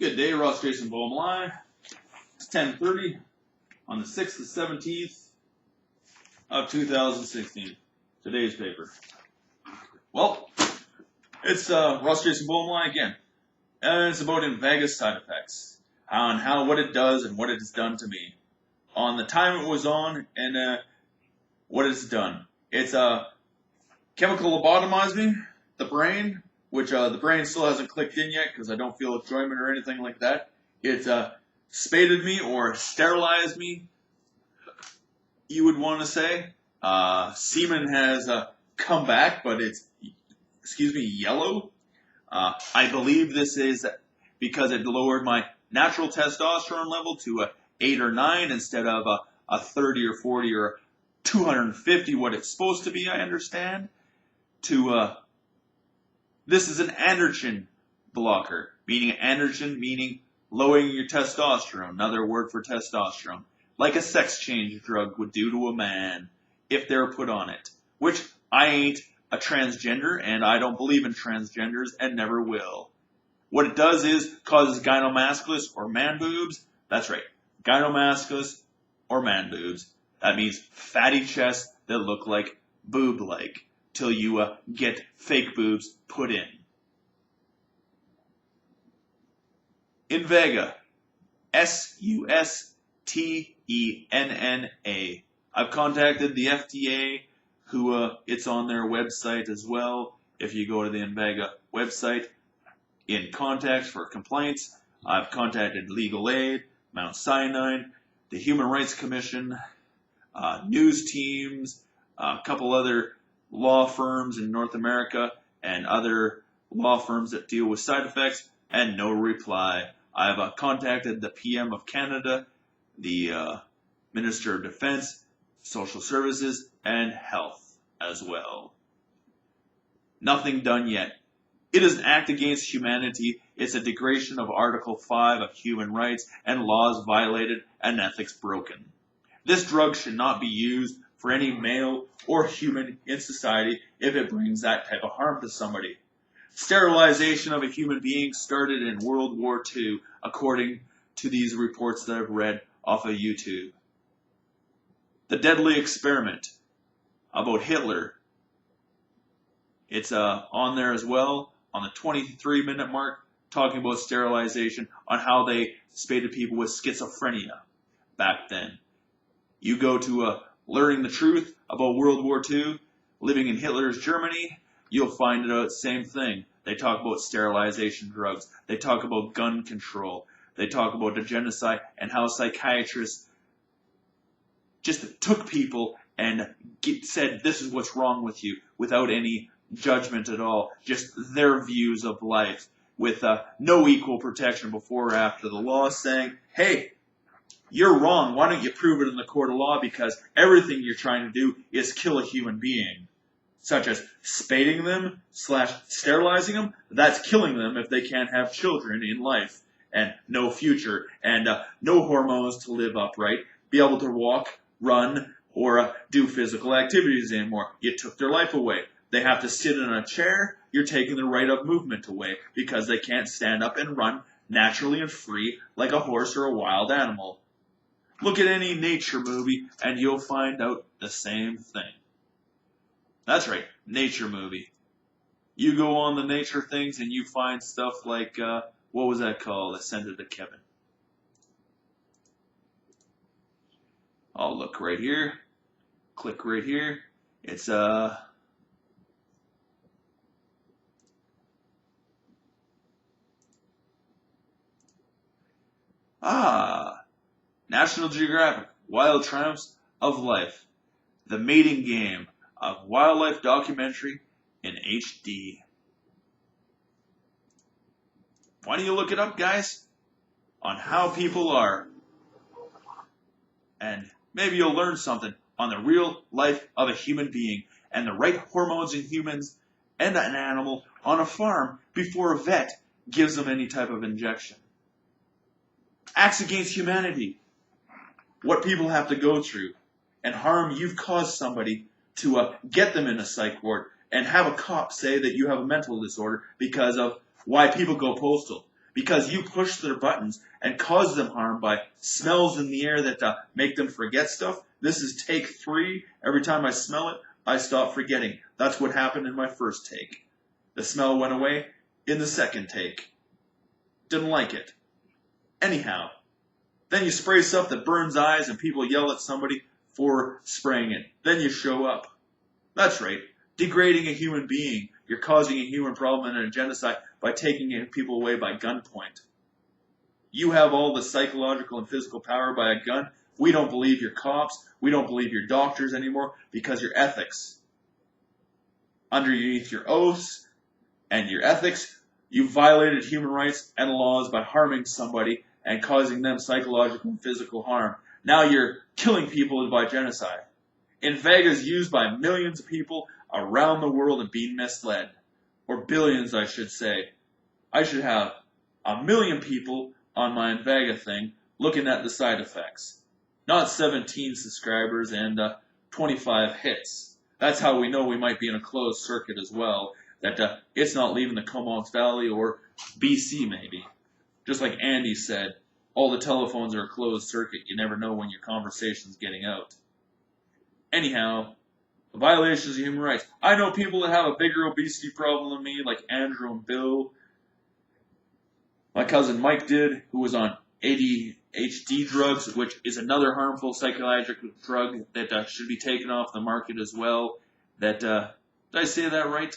Good day, Ross Jason Bowman. It's 10:30 on the 6th to 17th of 2016. Today's paper. Well, it's Ross Jason Bowman again, and it's about INVEGA side effects, on what it does and what it has done to me, on the time it was on, and what it's done. It's chemical lobotomizing the brain, which the brain still hasn't clicked in yet because I don't feel enjoyment or anything like that. It's spaded me or sterilized me, you would want to say. Semen has come back, but it's, yellow. I believe this is because it lowered my natural testosterone level to 8 or 9 instead of a 30 or 40 or 250, what it's supposed to be, I understand. This is an androgen blocker, meaning lowering your testosterone, another word for testosterone, like a sex change drug would do to a man if they're put on it, which I ain't a transgender, and I don't believe in transgenders and never will. What it does is causes gynomasculus or man boobs. That's right, gynomasculus or man boobs. That means fatty chests that look like boob-like, till you get fake boobs put in. INVEGA, SUSTENNA. I've contacted the FDA, who it's on their website as well. If you go to the INVEGA website, in contact for complaints, I've contacted Legal Aid, Mount Sinai, the Human Rights Commission, news teams, a couple other law firms in North America, and other law firms that deal with side effects, and no reply. I've contacted the PM of Canada, the Minister of Defense, Social Services, and Health as well. Nothing done yet. It is an act against humanity. It's a degradation of Article 5 of human rights and laws violated and ethics broken. This drug should not be used for any male or human in society if it brings that type of harm to somebody. Sterilization of a human being started in World War II, according to these reports that I've read off of YouTube. The deadly experiment about Hitler, it's on there as well, on the 23-minute mark, talking about sterilization, on how they spaded people with schizophrenia back then. You go to learning the truth about World War II, living in Hitler's Germany, you'll find out the same thing. They talk about sterilization drugs. They talk about gun control. They talk about the genocide and how psychiatrists just took people and said, this is what's wrong with you, without any judgment at all. Just their views of life, with no equal protection before or after the law, saying, hey, you're wrong. Why don't you prove it in the court of law? Because everything you're trying to do is kill a human being, such as spading them / sterilizing them. That's killing them if they can't have children in life and no future and no hormones to live upright, be able to walk, run, or do physical activities anymore. You took their life away. They have to sit in a chair. You're taking the right of movement away because they can't stand up and run naturally and free like a horse or a wild animal. Look at any nature movie and you'll find out the same thing. That's right, nature movie. You go on the nature things and you find stuff like, what was that called? I sent it to Kevin. I'll look right here. Click right here. It's, National Geographic, Wild Triumphs of Life. The Mating Game, a wildlife documentary in HD. Why don't you look it up, guys, on how people are. And maybe you'll learn something on the real life of a human being and the right hormones in humans and an animal on a farm before a vet gives them any type of injection. Acts against humanity. What people have to go through and harm you've caused somebody to get them in a psych ward and have a cop say that you have a mental disorder because of why people go postal. because you push their buttons and cause them harm by smells in the air that make them forget stuff. This is take 3. Every time I smell it, I stop forgetting. That's what happened in my first take. The smell went away in the second take. Didn't like it. Anyhow, then you spray stuff that burns eyes and people yell at somebody for spraying it. Then you show up. That's right. Degrading a human being. You're causing a human problem and a genocide by taking people away by gunpoint. You have all the psychological and physical power by a gun. We don't believe your cops. We don't believe your doctors anymore because your ethics. Underneath your oaths and your ethics, you violated human rights and laws by harming somebody and causing them psychological and physical harm. Now you're killing people by genocide. INVEGA is used by millions of people around the world and being misled. Or billions, I should say. I should have 1 million people on my INVEGA thing looking at the side effects. Not 17 subscribers and 25 hits. That's how we know we might be in a closed circuit as well. That it's not leaving the Comox Valley or BC maybe. Just like Andy said, all the telephones are a closed circuit. You never know when your conversation's getting out. Anyhow, violations of human rights. I know people that have a bigger obesity problem than me, like Andrew and Bill. My cousin Mike did, who was on ADHD drugs, which is another harmful psychiatric drug that should be taken off the market as well. That, did I say that right?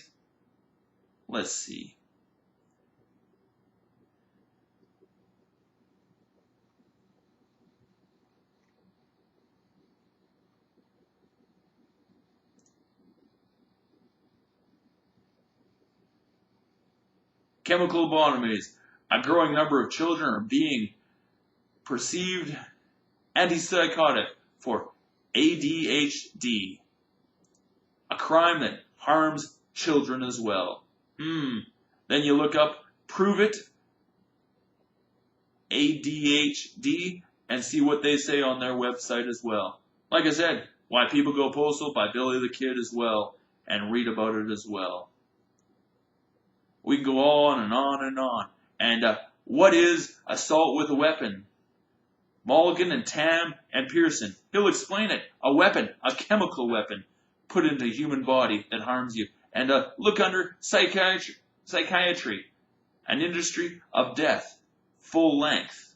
Let's see. Chemical lobotomies. A growing number of children are being perceived antipsychotic for ADHD, a crime that harms children as well. Then you look up, prove it, ADHD, and see what they say on their website as well. Like I said, Why People Go Postal by Billy the Kid as well, and read about it as well. We can go on and on and on. And what is assault with a weapon? Mulligan and Tam and Pearson. He'll explain it. A weapon, a chemical weapon, put into the human body that harms you. And look under psychiatry, an industry of death, full length.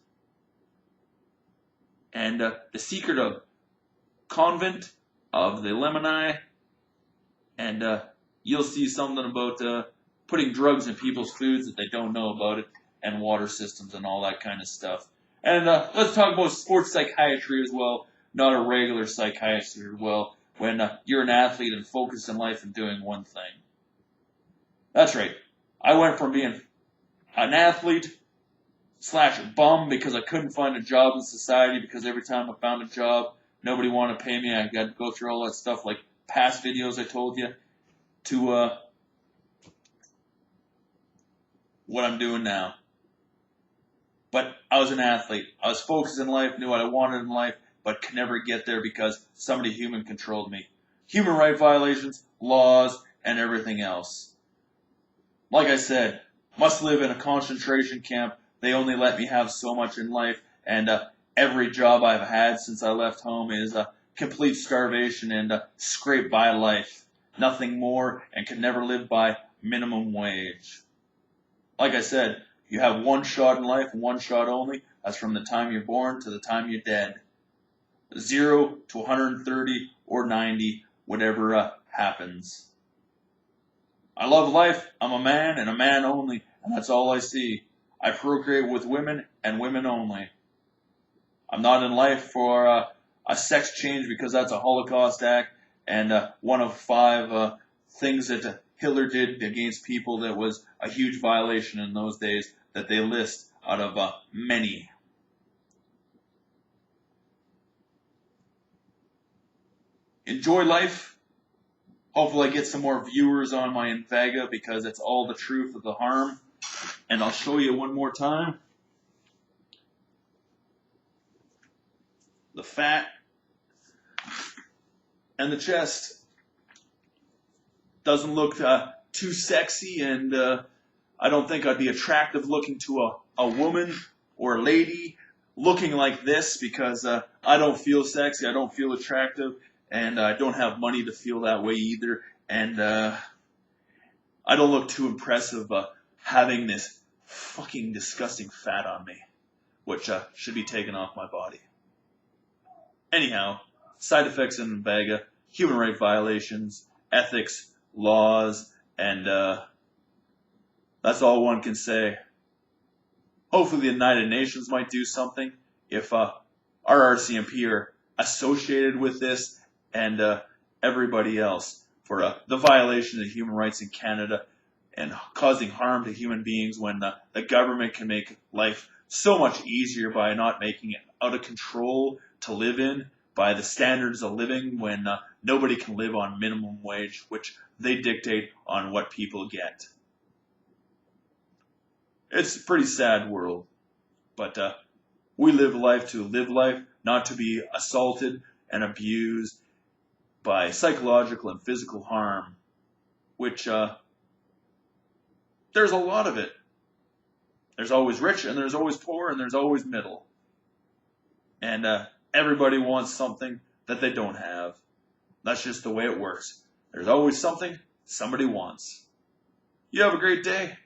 And the secret of convent of the Lemoni. And you'll see something about putting drugs in people's foods that they don't know about it, and water systems and all that kind of stuff. And let's talk about sports psychiatry as well, not a regular psychiatry as well, when you're an athlete and focused in life and doing one thing. That's right. I went from being an athlete / bum because I couldn't find a job in society because every time I found a job, nobody wanted to pay me. I got to go through all that stuff like past videos I told you, to what I'm doing now. But I was an athlete. I was focused in life, knew what I wanted in life, but could never get there because somebody human controlled me. Human rights violations, laws, and everything else. Like I said, must live in a concentration camp. They only let me have so much in life, and every job I've had since I left home is complete starvation and scrape by life. Nothing more, and can never live by minimum wage. Like I said, you have one shot in life, one shot only. That's from the time you're born to the time you're dead. 0 to 130 or 90, whatever happens. I love life. I'm a man and a man only, and that's all I see. I procreate with women and women only. I'm not in life for a sex change because that's a Holocaust act and one of 5 things that Hitler did against people that was a huge violation in those days that they list out of many. Enjoy life. Hopefully I get some more viewers on my INVEGA because it's all the truth of the harm. And I'll show you one more time. The fat and the chest. Doesn't look too sexy, and I don't think I'd be attractive looking to a woman or a lady looking like this because I don't feel sexy, I don't feel attractive, and I don't have money to feel that way either. And I don't look too impressive having this fucking disgusting fat on me, which should be taken off my body. Anyhow, side effects in INVEGA, human rights violations, ethics, laws, and that's all one can say. Hopefully the United Nations might do something if our RCMP are associated with this and everybody else for the violation of human rights in Canada and causing harm to human beings when the government can make life so much easier by not making it out of control to live in, by the standards of living when nobody can live on minimum wage, which they dictate on what people get. It's a pretty sad world, but we live life to live life, not to be assaulted and abused by psychological and physical harm, which there's a lot of it. There's always rich, and there's always poor, and there's always middle. And everybody wants something that they don't have. That's just the way it works. There's always something somebody wants. You have a great day.